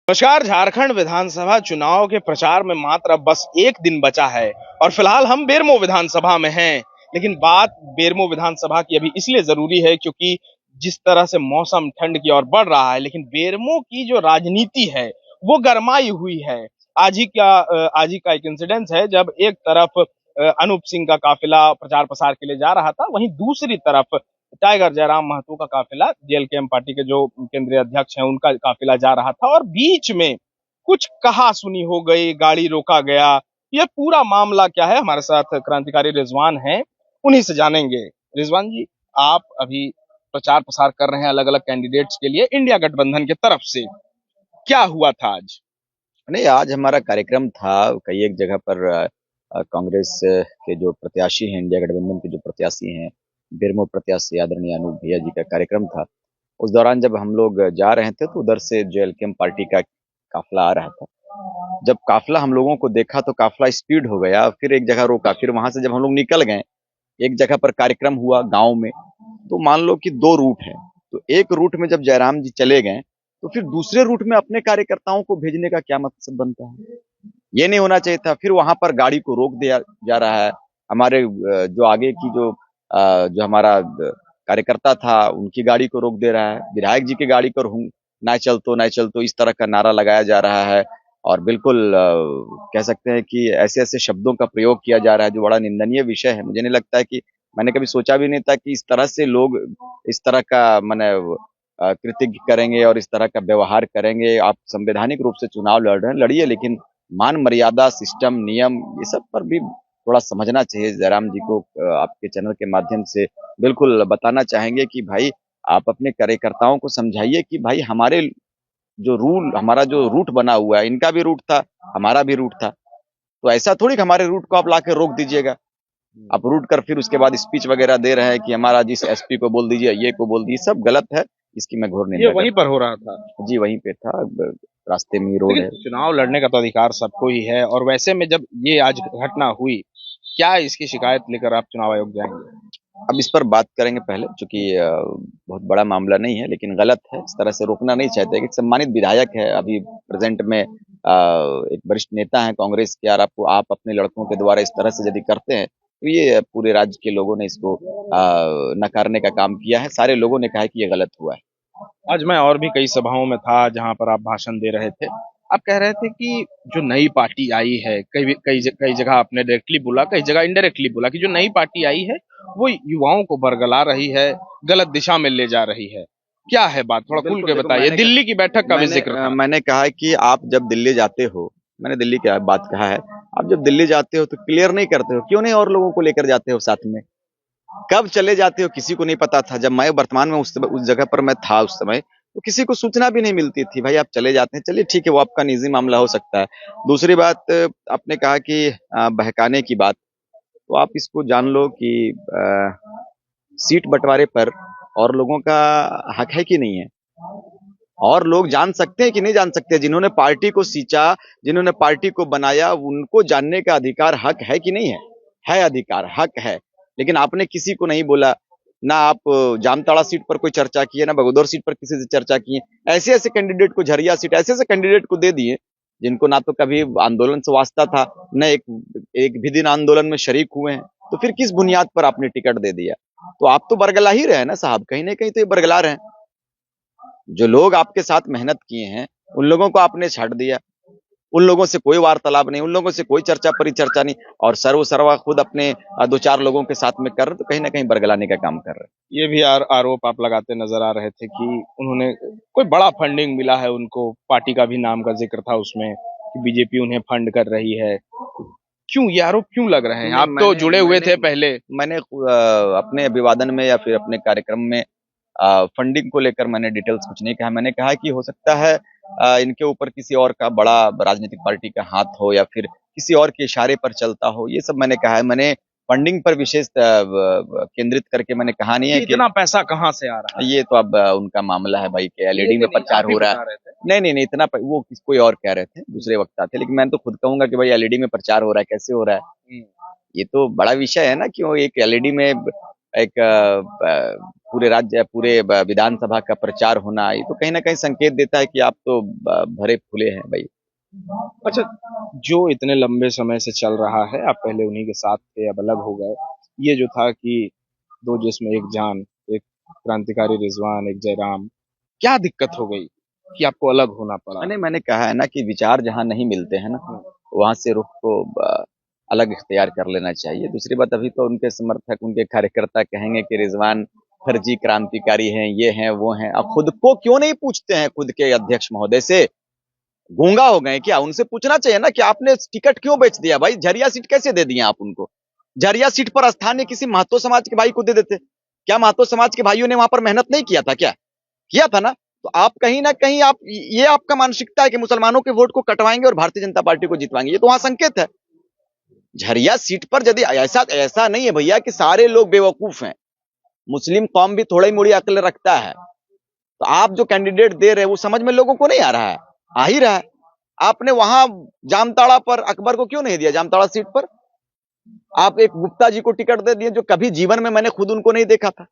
नमस्कार। झारखंड विधानसभा चुनाव के प्रचार में मात्र अब बस एक दिन बचा है और फिलहाल हम बेरमो विधानसभा में हैं। लेकिन बात बेरमो विधानसभा की अभी इसलिए जरूरी है क्योंकि जिस तरह से मौसम ठंड की ओर बढ़ रहा है, लेकिन बेरमो की जो राजनीति है वो गरमाई हुई है। आज ही का एक इंसिडेंस है जब एक तरफ अनूप सिंह का काफिला प्रचार प्रसार के लिए जा रहा था, वहीं दूसरी तरफ टाइगर जयराम महतो का काफिला, जेएलकेएम पार्टी के जो केंद्रीय अध्यक्ष हैं उनका काफिला जा रहा था और बीच में कुछ कहासुनी हो गई, गाड़ी रोका गया। यह पूरा मामला क्या है, हमारे साथ क्रांतिकारी रिजवान हैं, उन्हीं से जानेंगे। रिजवान जी, आप अभी प्रचार प्रसार कर रहे हैं अलग अलग कैंडिडेट्स के लिए इंडिया गठबंधन की तरफ से, क्या हुआ था आज? नहीं, आज हमारा कार्यक्रम था कई एक जगह पर। कांग्रेस के जो प्रत्याशी हैं, इंडिया गठबंधन के जो प्रत्याशी हैं, बेरमो प्रत्याशी आदरणीय अनूप भैया जी का कार्यक्रम था। उस दौरान जब हम लोग जा रहे थे तो उधर से जेएलकेएम पार्टी का काफिला आ रहा था। जब काफिला हम लोगों को देखा तो काफिला स्पीड हो गया, फिर एक जगह रोका, फिर वहां से जब हम लोग निकल गए, एक जगह पर कार्यक्रम हुआ गांव में। तो मान लो कि दो रूट है, तो एक रूट में जब जयराम जी चले गए तो फिर दूसरे रूट में अपने कार्यकर्ताओं को भेजने का क्या मतलब बनता है? ये नहीं होना चाहिए था। फिर वहां पर गाड़ी को रोक दिया जा रहा है। हमारे जो आगे की जो हमारा कार्यकर्ता था उनकी गाड़ी को रोक दे रहा है, विधायक जी की गाड़ी पर हूँ ना चल तो इस तरह का नारा लगाया जा रहा है। और बिल्कुल कह सकते हैं कि ऐसे ऐसे शब्दों का प्रयोग किया जा रहा है जो बड़ा निंदनीय विषय है। मुझे नहीं लगता है कि मैंने कभी सोचा भी नहीं था कि इस तरह से लोग इस तरह का मैंने कृतज्ञ करेंगे और इस तरह का व्यवहार करेंगे। आप संवैधानिक रूप से चुनाव लड़ रहे हैं, लड़िए, लेकिन मान मर्यादा, सिस्टम, नियम, ये सब पर भी थोड़ा समझना चाहिए। जयराम जी को आपके चैनल के माध्यम से बिल्कुल बताना चाहेंगे कि भाई आप अपने कार्यकर्ताओं को समझाइए कि भाई हमारा जो रूट बना हुआ है, इनका भी रूट था, हमारा भी रूट था। तो ऐसा थोड़ी कि हमारे रूट को आप लाके रोक दीजिएगा। आप रूट कर फिर उसके बाद स्पीच वगैरह दे रहे हैं कि हमारा जिस एसपी को बोल दीजिए, ये को बोल दीजिए, सब गलत है। इसकी मैं घोर ये निंदा वहीं करता पर हो रहा था? हूँ। जी, वहीं पे था, रास्ते में ही रोड लेकिन है। चुनाव लड़ने का तो अधिकार सबको ही है, और वैसे में जब ये आज घटना हुई, क्या इसकी शिकायत लेकर आप चुनाव आयोग जाएंगे? अब इस पर बात करेंगे पहले, चूंकि बहुत बड़ा मामला नहीं है, लेकिन गलत है, इस तरह से रोकना नहीं चाहते। एक सम्मानित विधायक है अभी प्रेजेंट में, एक वरिष्ठ नेता है कांग्रेस के, और आप अपने लड़कों के द्वारा इस तरह से यदि करते हैं तो ये पूरे राज्य के लोगों ने इसको नकारने का काम किया है। सारे लोगों ने कहा है कि ये गलत हुआ है। आज मैं और भी कई सभाओं में था जहां पर आप भाषण दे रहे थे। आप कह रहे थे कि जो नई पार्टी आई है, कई जगह आपने डायरेक्टली बोला, कई जगह इनडायरेक्टली बोला कि जो नई पार्टी आई है वो युवाओं को बरगला रही है, गलत दिशा में ले जा रही है। क्या है बात, थोड़ा खुल बिल्कुल, के देखो, बताइए। दिल्ली की बैठक का भी जिक्र था। मैंने कहा है कि आप जब दिल्ली जाते हो, मैंने दिल्ली की बात कहा है, आप जब दिल्ली जाते हो तो क्लियर नहीं करते हो, क्यों नहीं और लोगों को लेकर जाते हो साथ में? कब चले जाते हो किसी को नहीं पता था। जब मैं वर्तमान में उस जगह पर मैं था उस समय, तो किसी को सूचना भी नहीं मिलती थी। भाई आप चले जाते हैं, चलिए ठीक है, वो आपका निजी मामला हो सकता है। दूसरी बात, आपने कहा कि बहकाने की बात, तो आप इसको जान लो कि सीट बंटवारे पर और लोगों का हक है कि नहीं है? और लोग जान सकते हैं कि नहीं जान सकते? जिन्होंने पार्टी को सींचा, जिन्होंने पार्टी को बनाया, उनको जानने का अधिकार, हक है कि नहीं है? है अधिकार, हक है। लेकिन आपने किसी को नहीं बोला। ना आप जामताड़ा सीट पर कोई चर्चा की है, ना बगोदर सीट पर किसी से चर्चा की है। ऐसे ऐसे कैंडिडेट को, झरिया सीट, ऐसे ऐसे कैंडिडेट को दे दिए जिनको ना तो कभी आंदोलन से वास्ता था, न एक भी दिन आंदोलन में शरीक हुए हैं। तो फिर किस बुनियाद पर आपने टिकट दे दिया? तो आप तो बरगला ही रहे ना साहब, कहीं ना कहीं तो ये बरगला रहे हैं। जो लोग आपके साथ मेहनत किए हैं उन लोगों को आपने छाट दिया। उन लोगों से कोई वार्तालाप नहीं, उन लोगों से कोई चर्चा परिचर्चा नहीं, और सर्वा खुद अपने दो चार लोगों के साथ में कर रहे, तो कहीं ना कहीं बरगलाने का काम कर रहे हैं। ये भी आरोप आप लगाते नजर आ रहे थे कि उन्होंने कोई बड़ा फंडिंग मिला है उनको, पार्टी का भी नाम का जिक्र था उसमें कि बीजेपी उन्हें फंड कर रही है। क्यों ये आरोप क्यों लग रहे हैं? नहीं, आप तो जुड़े हुए थे पहले। मैंने अपने अभिवादन में या फिर अपने कार्यक्रम में फंडिंग को लेकर मैंने डिटेल्स कुछ नहीं कहा। मैंने कहा कि हो सकता है इनके ऊपर किसी और का बड़ा राजनीतिक पार्टी का हाथ हो या फिर किसी और के इशारे पर चलता हो, ये सब मैंने कहा है। मैंने फंडिंग पर विशेष केंद्रित करके मैंने कहा नहीं है ये कि इतना पैसा कहाँ से आ रहा है? ये तो अब उनका मामला है भाई, कि एलईडी ये में नहीं, प्रचार आप ही हो रहा बता है। रहे थे। नहीं, इतना वो कोई और कह रहे थे, दूसरे वक्ता थे, लेकिन मैं तो खुद कहूंगा कि भाई एलईडी में प्रचार हो रहा है, कैसे हो रहा है? ये तो बड़ा विषय है ना, कि वो एक एलईडी में एक पूरे राज्य पूरे विधानसभा का प्रचार होना, ये तो कहीं ना कहीं संकेत देता है कि आप तो भरे फूले हैं भाई। अच्छा, जो इतने लंबे समय से चल रहा है, आप पहले उन्हीं के साथ थे, अब अलग हो गए। ये जो था कि दो जिस्म एक जान, एक क्रांतिकारी रिजवान, एक जयराम, क्या दिक्कत हो गई कि आपको अलग होना पड़ा? मैंने कहा है ना कि विचार जहाँ नहीं मिलते हैं ना, वहां से रुख को अलग इख्तियार कर लेना चाहिए। दूसरी बात, अभी तो उनके समर्थक, उनके कार्यकर्ता कहेंगे कि रिजवान फर्जी क्रांतिकारी हैं, ये हैं, वो हैं। अब खुद को क्यों नहीं पूछते हैं, खुद के अध्यक्ष महोदय से? गूंगा हो गए क्या? उनसे पूछना चाहिए ना कि आपने टिकट क्यों बेच दिया भाई? झरिया सीट कैसे दे दिया आप उनको? झरिया सीट पर स्थानीय किसी महतो समाज के भाई को दे देते। क्या महतो समाज के भाइयों ने वहां पर मेहनत नहीं किया था? क्या किया था ना? तो आप कहीं ना कहीं आप, ये आपका मानसिकता है कि मुसलमानों के वोट को कटवाएंगे और भारतीय जनता पार्टी को जितवाएंगे, ये तो वहां संकेत है। झरिया सीट पर यदि ऐसा नहीं है भैया कि सारे लोग बेवकूफ हैं, मुस्लिम कौम भी थोड़ी मोड़ी अक्ल रखता है। तो आप जो कैंडिडेट दे रहे हैं वो समझ में लोगों को नहीं आ रहा है, आ ही रहा है। आपने वहां जामताड़ा पर अकबर को क्यों नहीं दिया? जामताड़ा सीट पर आप एक गुप्ता जी को टिकट दे दिए, जो कभी जीवन में मैंने खुद उनको नहीं देखा था।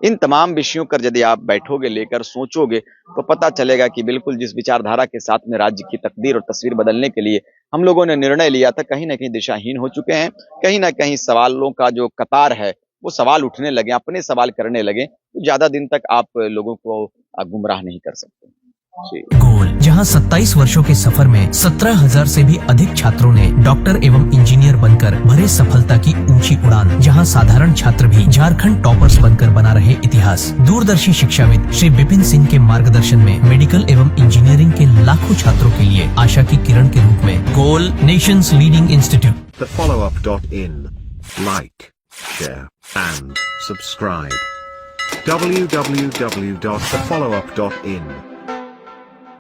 इन तमाम विषयों पर यदि आप बैठोगे, लेकर सोचोगे, तो पता चलेगा कि बिल्कुल जिस विचारधारा के साथ में राज्य की तकदीर और तस्वीर बदलने के लिए हम लोगों ने निर्णय लिया था, कहीं ना कहीं दिशाहीन हो चुके हैं। कहीं ना कहीं सवालों का जो कतार है वो सवाल उठने लगे, अपने सवाल करने लगे, तो ज्यादा दिन तक आप लोगों को गुमराह नहीं कर सकते। गोल, जहां 27 वर्षों के सफर में 17,000 से भी अधिक छात्रों ने डॉक्टर एवं इंजीनियर बनकर भरे सफलता की ऊंची उड़ान, जहां साधारण छात्र भी झारखंड टॉपर्स बनकर बना रहे इतिहास। दूरदर्शी शिक्षाविद श्री विपिन सिंह के मार्गदर्शन में मेडिकल एवं इंजीनियरिंग के लाखों छात्रों के लिए आशा की किरण के रूप में गोल, nations leading institute. TheFollowUp.in. Like, share and subscribe. www.thefollowup.in